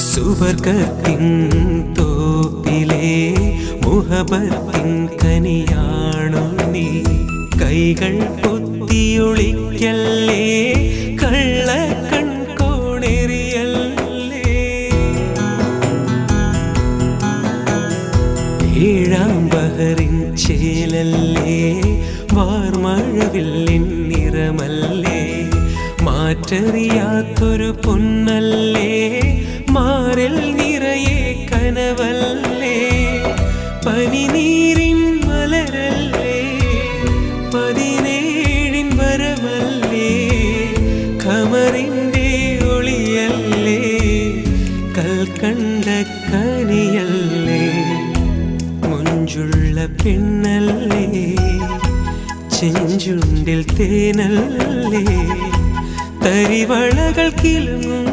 സുവർഗത്തിൻ തോപ്പിലെ മുഹബത്തിൻ കനിയാണു നീ. കൈകൾ പൊത്തിയൊളിക്കല്ലേ, കള്ള കൺകോണെറിയല്ലേ. ഏഴാം ബഹറിൻ ചേലല്ലേ, വാർമഴവില്ലിൻ നിറമല്ലേ. മാറ്ററിയാത്തൊരു പൊന്നല്ലേ, മാറിൽ നിറയെ കനവല്ലേ. പനിനീരിൻ മലരല്ലേ, 17 വരമല്ലേ. ഖമറിൻ്റെ ഒളിയല്ലേ, കൽക്കണ്ട കനിയല്ലേ. മുഞ്ചുള്ള പെണ്ണല്ലേ, ചെഞ്ചുണ്ടിൽ തേനല്ലേ. തരിവളകൾ കിലുങ്ങും